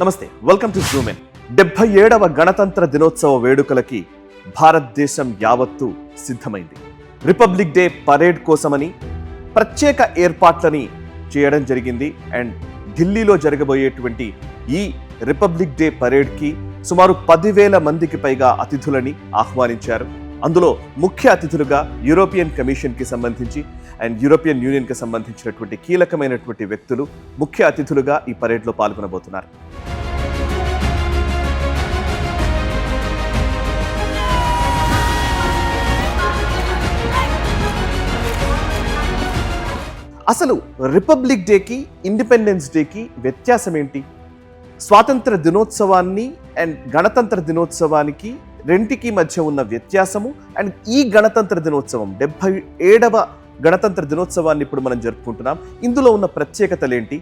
నమస్తే, welcome to Zoom in. 77వ గణతంత్ర దినోత్సవ వేడుకలకి భారతదేశం యావత్తు సిద్ధమైంది. రిపబ్లిక్ డే పరేడ్ కోసమని ప్రత్యేక ఏర్పాట్లని చేయడం జరిగింది. అండ్ ఢిల్లీలో జరగబోయేటువంటి ఈ రిపబ్లిక్ డే పరేడ్కి సుమారు 10,000 మందికి పైగా అతిథులని ఆహ్వానించారు. అందులో ముఖ్య అతిథులుగా యూరోపియన్ కమిషన్కి సంబంధించి అండ్ యూరోపియన్ యూనియన్కి సంబంధించినటువంటి కీలకమైనటువంటి వ్యక్తులు ముఖ్య అతిథులుగా ఈ పరేడ్లో పాల్గొనబోతున్నారు. అసలు రిపబ్లిక్ డేకి ఇండిపెండెన్స్ డేకి వ్యత్యాసం ఏంటి? స్వాతంత్ర దినోత్సవాన్ని అండ్ గణతంత్ర దినోత్సవానికి రెంటికి మధ్య ఉన్న వ్యత్యాసము అండ్ ఈ గణతంత్ర దినోత్సవం 77వ గణతంత్ర దినోత్సవాన్ని ఇప్పుడు మనం జరుపుకుంటున్నాం. ఇందులో ఉన్న ప్రత్యేకతలు ఏంటి?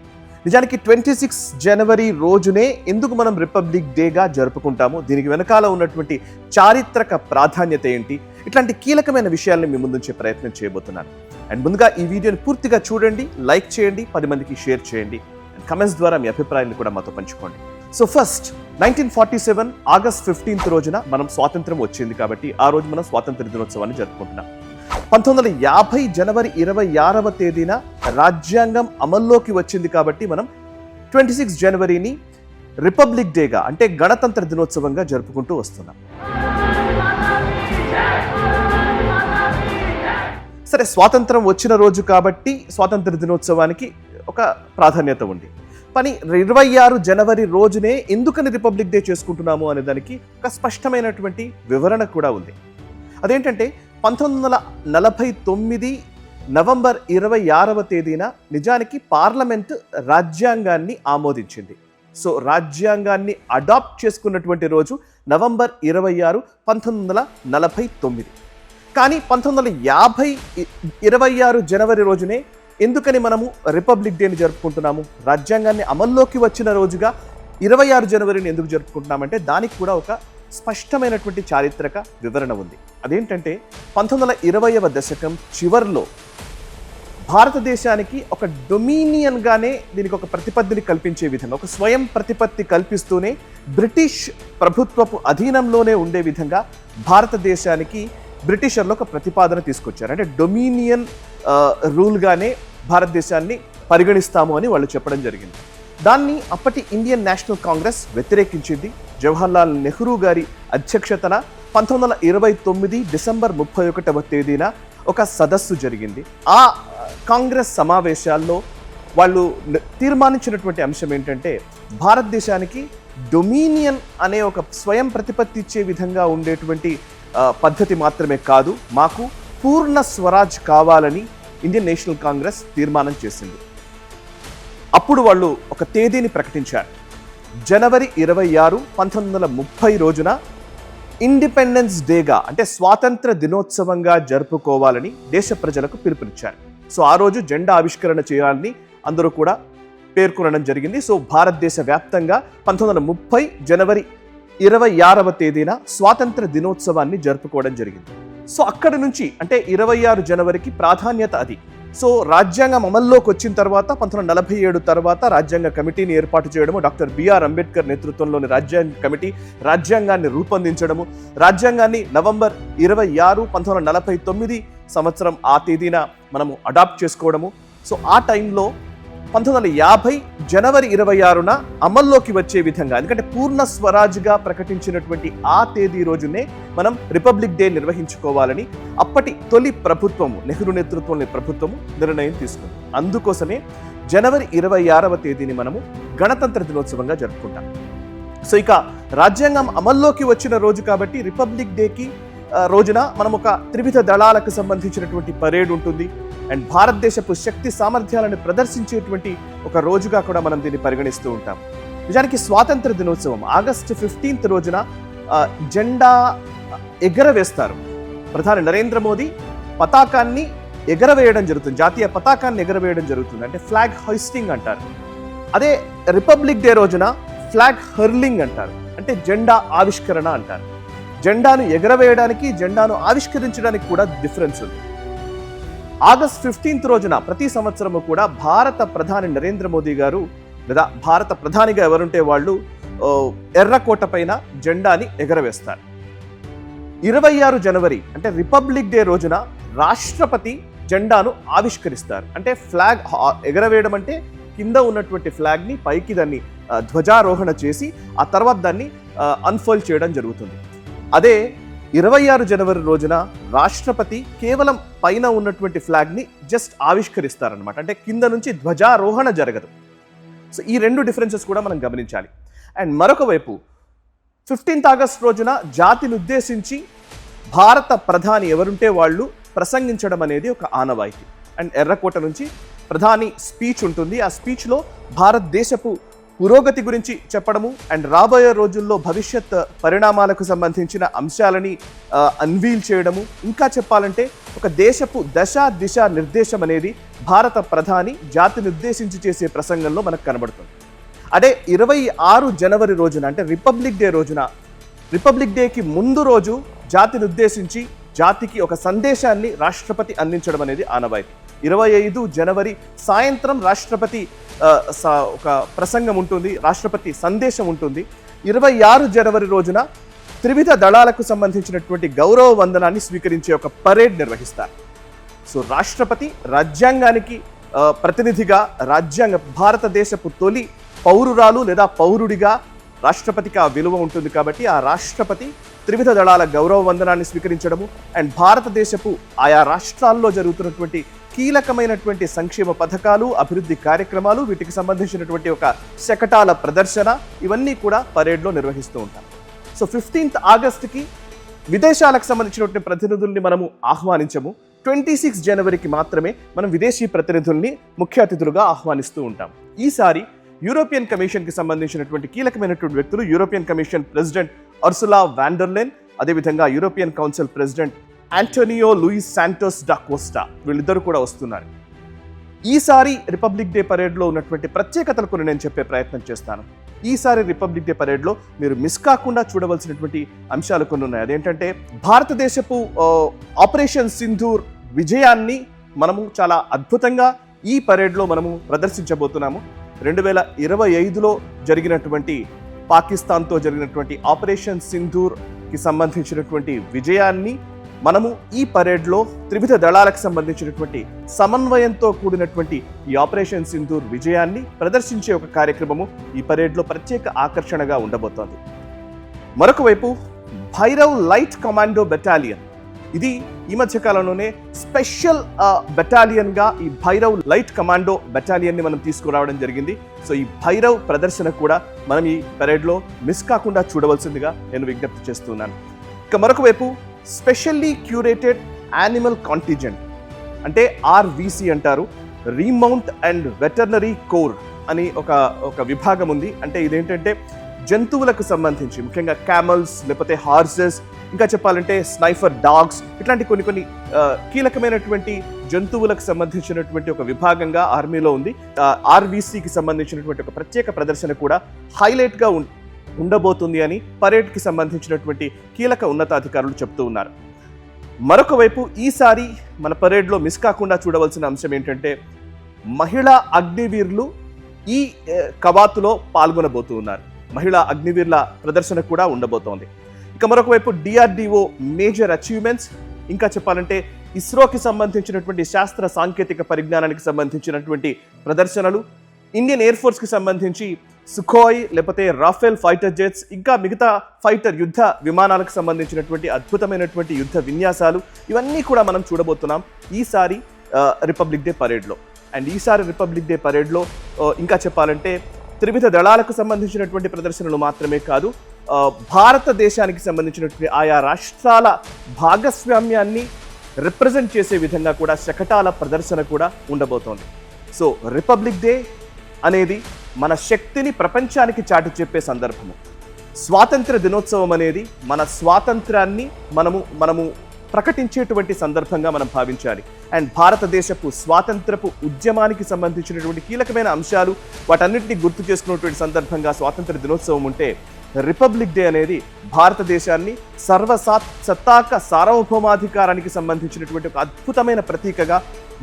నిజానికి 26 జనవరి రోజునే ఎందుకు మనం రిపబ్లిక్ డేగా జరుపుకుంటాము? దీనికి వెనకాల ఉన్నటువంటి చారిత్రక ప్రాధాన్యత ఏంటి? ఇట్లాంటి కీలకమైన విషయాల్ని మీ ముందుంచే ప్రయత్నం చేయబోతున్నాను. అండ్ ముందుగా ఈ వీడియోని పూర్తిగా చూడండి, లైక్ చేయండి, 10 మందికి షేర్ చేయండి, అండ్ కమెంట్స్ ద్వారా మీ అభిప్రాయాన్ని కూడా మాతో పంచుకోండి. సో ఫస్ట్ 1947 ఆగస్ట్ 15 రోజున మనం స్వాతంత్రం వచ్చింది కాబట్టి ఆ రోజు మనం స్వాతంత్ర దినోత్సవాన్ని జరుపుకుంటున్నాం. 1950 జనవరి 26వ తేదీన రాజ్యాంగం అమల్లోకి వచ్చింది కాబట్టి మనం 26 జనవరిని రిపబ్లిక్ డేగా అంటే గణతంత్ర దినోత్సవంగా జరుపుకుంటూ వస్తున్నాం. సరే, స్వాతంత్రం వచ్చిన రోజు కాబట్టి స్వాతంత్ర దినోత్సవానికి ఒక ప్రాధాన్యత ఉంది. కానీ 26 జనవరి రోజునే ఎందుకని రిపబ్లిక్ డే చేసుకుంటున్నాము అనే దానికి ఒక స్పష్టమైనటువంటి వివరణ కూడా ఉంది. అదేంటంటే 1949 నవంబర్ 26వ తేదీన నిజానికి పార్లమెంట్ రాజ్యాంగాన్ని ఆమోదించింది. సో రాజ్యాంగాన్ని అడాప్ట్ చేసుకున్నటువంటి రోజు నవంబర్ 26, 1949. కానీ 1950 26 జనవరి రోజునే ఎందుకని మనము రిపబ్లిక్ డేని జరుపుకుంటున్నాము? రాజ్యాంగాన్ని అమల్లోకి వచ్చిన రోజుగా 26 జనవరిని ఎందుకు జరుపుకుంటున్నామంటే దానికి కూడా ఒక స్పష్టమైనటువంటి చారిత్రక వివరణ ఉంది. అదేంటంటే 1920వ దశకం చివరిలో భారతదేశానికి ఒక డొమినియన్గానే దీనికి ఒక ప్రతిపత్తిని కల్పించే విధంగా, ఒక స్వయం ప్రతిపత్తి కల్పిస్తూనే బ్రిటిష్ ప్రభుత్వపు అధీనంలోనే ఉండే విధంగా భారతదేశానికి బ్రిటిషర్లు ఒక ప్రతిపాదన తీసుకొచ్చారు. అంటే డొమినియన్ రూల్గానే భారతదేశాన్ని పరిగణిస్తాము అని వాళ్ళు చెప్పడం జరిగింది. దాన్ని అప్పటి ఇండియన్ నేషనల్ కాంగ్రెస్ వ్యతిరేకించింది. జవహర్లాల్ నెహ్రూ గారి అధ్యక్షతన 1929 డిసెంబర్ 31వ తేదీన ఒక సదస్సు జరిగింది. ఆ కాంగ్రెస్ సమావేశాల్లో వాళ్ళు తీర్మానించినటువంటి అంశం ఏంటంటే భారతదేశానికి డొమినియన్ అనే ఒక స్వయం ప్రతిపత్తి ఇచ్చే విధంగా ఉండేటువంటి పద్ధతి మాత్రమే కాదు, మాకు పూర్ణ స్వరాజ్ కావాలని ఇండియన్ నేషనల్ కాంగ్రెస్ తీర్మానం చేసింది. అప్పుడు వాళ్ళు ఒక తేదీని ప్రకటించారు. జనవరి 26, 1930 రోజున ఇండిపెండెన్స్ డేగా అంటే స్వాతంత్ర దినోత్సవంగా జరుపుకోవాలని దేశ ప్రజలకు పిలుపునిచ్చారు. సో ఆ రోజు జెండా ఆవిష్కరణ చేయాలని అందరూ కూడా పేర్కొనడం జరిగింది. సో భారతదేశ వ్యాప్తంగా 1930 జనవరి 26వ తేదీన స్వాతంత్ర దినోత్సవాన్ని జరుపుకోవడం జరిగింది. సో అక్కడి నుంచి అంటే 26 జనవరికి ప్రాధాన్యత అది. సో రాజ్యాంగం అమల్లోకి వచ్చిన తర్వాత 1947 తర్వాత రాజ్యాంగ కమిటీని ఏర్పాటు చేయడము, డాక్టర్ బిఆర్ అంబేద్కర్ నేతృత్వంలోని రాజ్యాంగ కమిటీ రాజ్యాంగాన్ని రూపొందించడము, రాజ్యాంగాన్ని నవంబర్ 26, 1949 సంవత్సరం ఆ తేదీన మనము అడాప్ట్ చేసుకోవడము. సో ఆ టైంలో 1950 జనవరి 26న అమల్లోకి వచ్చే విధంగా, ఎందుకంటే పూర్ణ స్వరాజ్గా ప్రకటించినటువంటి ఆ తేదీ రోజునే మనం రిపబ్లిక్ డే నిర్వహించుకోవాలని అప్పటి తొలి ప్రభుత్వము, నెహ్రూ నేతృత్వంలోని ప్రభుత్వము నిర్ణయం తీసుకుంది. అందుకోసమే జనవరి 26వ తేదీని మనము గణతంత్ర దినోత్సవంగా జరుపుకుంటాం. సో ఇక రాజ్యాంగం అమల్లోకి వచ్చిన రోజు కాబట్టి రిపబ్లిక్ డేకి రోజున మనం ఒక త్రివిధ దళాలకు సంబంధించినటువంటి పరేడ్ ఉంటుంది. అండ్ భారతదేశపు శక్తి సామర్థ్యాలను ప్రదర్శించేటువంటి ఒక రోజుగా కూడా మనం దీన్ని పరిగణిస్తూ ఉంటాం. నిజానికి స్వాతంత్ర దినోత్సవం ఆగస్టు 15 రోజున జెండా ఎగరవేస్తారు. ప్రధాని నరేంద్ర మోదీ పతాకాన్ని ఎగరవేయడం జరుగుతుంది, జాతీయ పతాకాన్ని ఎగరవేయడం జరుగుతుంది, అంటే ఫ్లాగ్ హోయిస్టింగ్ అంటారు. అదే రిపబ్లిక్ డే రోజున ఫ్లాగ్ హర్లింగ్ అంటారు, అంటే జెండా ఆవిష్కరణ అంటారు. జెండాను ఎగరవేయడానికి, జెండాను ఆవిష్కరించడానికి కూడా డిఫరెన్స్ ఉంది. ఆగస్ట్ 15 రోజున ప్రతి సంవత్సరము కూడా భారత ప్రధాని నరేంద్ర మోదీ గారు లేదా భారత ప్రధానిగా ఎవరుంటే వాళ్ళు ఎర్రకోట పైన జెండాని ఎగరవేస్తారు. 26 జనవరి అంటే రిపబ్లిక్ డే రోజున రాష్ట్రపతి జెండాను ఆవిష్కరిస్తారు. అంటే ఫ్లాగ్ ఎగరవేయడం అంటే కింద ఉన్నటువంటి ఫ్లాగ్ని పైకి దాన్ని ధ్వజారోహణ చేసి ఆ తర్వాత దాన్ని అన్ఫోల్డ్ చేయడం జరుగుతుంది. అదే 26 జనవరి రోజున రాష్ట్రపతి కేవలం పైన ఉన్నటువంటి ఫ్లాగ్ని జస్ట్ ఆవిష్కరిస్తారనమాట. అంటే కింద నుంచి ధ్వజారోహణ జరగదు. సో ఈ రెండు డిఫరెన్సెస్ కూడా మనం గమనించాలి. అండ్ మరొక వైపు 15th ఆగస్ట్ రోజున జాతిని ఉద్దేశించి భారత ప్రధాని ఎవరుంటే వాళ్ళు ప్రసంగించడం అనేది ఒక ఆనవాయితీ. అండ్ ఎర్రకోట నుంచి ప్రధాని స్పీచ్ ఉంటుంది. ఆ స్పీచ్లో భారతదేశపు పురోగతి గురించి చెప్పడము అండ్ రాబోయే రోజుల్లో భవిష్యత్ పరిణామాలకు సంబంధించిన అంశాలని అన్వీల్ చేయడము, ఇంకా చెప్పాలంటే ఒక దేశపు దశ దిశ నిర్దేశం అనేది భారత ప్రధాని జాతిని ఉద్దేశించి చేసే ప్రసంగంలో మనకు కనబడుతుంది. అదే 26 జనవరి రోజున అంటే రిపబ్లిక్ డే రోజున, రిపబ్లిక్ డేకి ముందు రోజు జాతిని ఉద్దేశించి జాతికి ఒక సందేశాన్ని రాష్ట్రపతి అందించడం అనేది ఆనవాయితీ. 25 జనవరి సాయంత్రం రాష్ట్రపతి ఒక ప్రసంగం ఉంటుంది, రాష్ట్రపతి సందేశం ఉంటుంది. 26 జనవరి రోజున త్రివిధ దళాలకు సంబంధించినటువంటి గౌరవ వందనాన్ని స్వీకరించే ఒక పరేడ్ నిర్వహిస్తారు. సో రాష్ట్రపతి రాజ్యాంగానికి ప్రతినిధిగా భారతదేశపు తొలి పౌరురాలు లేదా పౌరుడిగా రాష్ట్రపతికి ఆ విలువ ఉంటుంది. కాబట్టి ఆ రాష్ట్రపతి త్రివిధ దళాల గౌరవ వందనాన్ని స్వీకరించడము అండ్ భారతదేశపు ఆయా రాష్ట్రాల్లో జరుగుతున్నటువంటి కీలకమైనటువంటి సంక్షేమ పథకాలు, అభివృద్ధి కార్యక్రమాలు, వీటికి సంబంధించినటువంటి ఒక శకటాల ప్రదర్శన, ఇవన్నీ కూడా పరేడ్లో నిర్వహిస్తూ ఉంటాం. సో 15th ఆగస్టుకి విదేశాలకు సంబంధించినటువంటి ప్రతినిధుల్ని మనము ఆహ్వానించము. 26 జనవరికి మాత్రమే మనం విదేశీ ప్రతినిధుల్ని ముఖ్య అతిథులుగా ఆహ్వానిస్తూ ఉంటాం. ఈసారి యూరోపియన్ కమిషన్కి సంబంధించినటువంటి కీలకమైనటువంటి వ్యక్తులు, European commission president Ursula von der Leyen, అదేవిధంగా European council president Antonio Luis Santos da Costa, వీళ్ళిద్దరూ కూడా వస్తున్నారు. ఈసారి రిపబ్లిక్ డే పరేడ్లో ఉన్నటువంటి ప్రత్యేకతలు కొన్ని నేను చెప్పే ప్రయత్నం చేస్తాను. ఈసారి రిపబ్లిక్ డే పరేడ్లో మీరు మిస్ కాకుండా చూడవలసినటువంటి అంశాలు కొన్ని ఉన్నాయి. అదేంటంటే భారతదేశపు ఆపరేషన్ సింధూర్ విజయాన్ని మనము చాలా అద్భుతంగా ఈ పరేడ్లో మనము ప్రదర్శించబోతున్నాము. 2025లో జరిగినటువంటి పాకిస్తాన్తో జరిగినటువంటి ఆపరేషన్ సింధూర్కి సంబంధించినటువంటి విజయాన్ని మనము ఈ పరేడ్లో త్రివిధ దళాలకు సంబంధించినటువంటి సమన్వయంతో కూడినటువంటి ఈ ఆపరేషన్ సింధూర్ విజయాన్ని ప్రదర్శించే ఒక కార్యక్రమము ఈ పరేడ్లో ప్రత్యేక ఆకర్షణగా ఉండబోతోంది. మరొక వైపు భైరవ్ లైట్ కమాండో బెటాలియన్, ఇది ఈ మధ్య కాలంలోనే స్పెషల్ బెటాలియన్గా ఈ భైరవ్ లైట్ కమాండో బెటాలియన్ని మనం తీసుకురావడం జరిగింది. సో ఈ భైరవ్ ప్రదర్శన కూడా మనం ఈ పరేడ్లో మిస్ కాకుండా చూడవలసిందిగా నేను విజ్ఞప్తి చేస్తున్నాను. ఇక మరొక వైపు స్పెషల్లీ క్యూరేటెడ్ యానిమల్ కాంటిజెంట్, అంటే ఆర్వీసీ అంటారు, రీమౌంట్ అండ్ వెటర్నరీ కోర్ అని ఒక విభాగం ఉంది. అంటే ఇదేంటంటే జంతువులకు సంబంధించి, ముఖ్యంగా క్యామల్స్, లేకపోతే హార్సెస్, ఇంకా చెప్పాలంటే స్నైఫర్ డాగ్స్, ఇట్లాంటి కొన్ని కీలకమైనటువంటి జంతువులకు సంబంధించినటువంటి ఒక విభాగంగా ఆర్మీలో ఉంది. ఆర్వీసీకి సంబంధించినటువంటి ఒక ప్రత్యేక ప్రదర్శన కూడా హైలైట్గా ఉండబోతుంది అని పరేడ్కి సంబంధించినటువంటి కీలక ఉన్నతాధికారులు చెప్తూ ఉన్నారు. మరొక వైపు ఈసారి మన పరేడ్లో మిస్ కాకుండా చూడవలసిన అంశం ఏంటంటే మహిళా అగ్నివీరులు ఈ కవాతులో పాల్గొనబోతూ ఉన్నారు. మహిళా అగ్నివీరుల ప్రదర్శన కూడా ఉండబోతోంది. ఇక మరొక వైపు డిఆర్డిఓ మేజర్ అచీవ్మెంట్స్, ఇంకా చెప్పాలంటే ఇస్రోకి సంబంధించినటువంటి శాస్త్ర సాంకేతిక పరిజ్ఞానానికి సంబంధించినటువంటి ప్రదర్శనలు, ఇండియన్ ఎయిర్ ఫోర్స్కి సంబంధించి సుఖోయ్ లేకపోతే రాఫెల్ ఫైటర్ జెట్స్, ఇంకా మిగతా ఫైటర్ యుద్ధ విమానాలకు సంబంధించినటువంటి అద్భుతమైనటువంటి యుద్ధ విన్యాసాలు, ఇవన్నీ కూడా మనం చూడబోతున్నాం ఈసారి రిపబ్లిక్ డే పరేడ్లో. అండ్ ఈసారి రిపబ్లిక్ డే పరేడ్లో ఇంకా చెప్పాలంటే త్రివిధ దళాలకు సంబంధించినటువంటి ప్రదర్శనలు మాత్రమే కాదు, భారతదేశానికి సంబంధించినటువంటి ఆయా రాష్ట్రాల భాగస్వామ్యాన్ని రిప్రజెంట్ చేసే విధంగా కూడా శకటాల ప్రదర్శన కూడా ఉండబోతోంది. సో రిపబ్లిక్ డే అనేది మన శక్తిని ప్రపంచానికి చాటి చెప్పే సందర్భము. స్వాతంత్ర దినోత్సవం అనేది మన స్వాతంత్రాన్ని మనము ప్రకటించేటువంటి సందర్భంగా మనం భావించాలి. అండ్ భారతదేశపు స్వాతంత్రపు ఉద్యమానికి సంబంధించినటువంటి కీలకమైన అంశాలు, వాటన్నిటిని గుర్తు చేసుకున్నటువంటి సందర్భంగా స్వాతంత్ర దినోత్సవం ఉంటే, రిపబ్లిక్ డే అనేది భారతదేశాన్ని సత్తాక సార్వభౌమాధికారానికి సంబంధించినటువంటి ఒక అద్భుతమైన ప్రతీకగా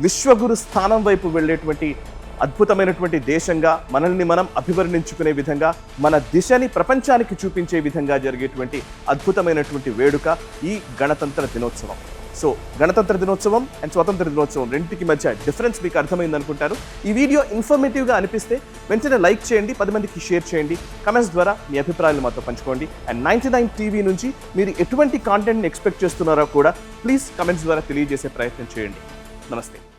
విశ్వగురు స్థానం వైపు వెళ్ళేటువంటి అద్భుతమైనటువంటి దేశంగా మనల్ని మనం అభివర్ణించుకునే విధంగా మన దిశని ప్రపంచానికి చూపించే విధంగా జరిగేటువంటి అద్భుతమైనటువంటి వేడుక ఈ గణతంత్ర దినోత్సవం. సో గణతంత్ర దినోత్సవం అండ్ స్వాతంత్ర దినోత్సవం రెండింటికి మధ్య డిఫరెన్స్ మీకు అర్థమైంది అనుకుంటారు. ఈ వీడియో ఇన్ఫర్మేటివ్గా అనిపిస్తే వెంటనే లైక్ చేయండి, 10 మందికి షేర్ చేయండి, కమెంట్స్ ద్వారా మీ అభిప్రాయాలు మాతో పంచుకోండి. అండ్ 99 టీవీ నుంచి మీరు ఎటువంటి కాంటెంట్ని ఎక్స్పెక్ట్ చేస్తున్నారో కూడా ప్లీజ్ కమెంట్స్ ద్వారా తెలియజేసే ప్రయత్నం చేయండి. నమస్తే.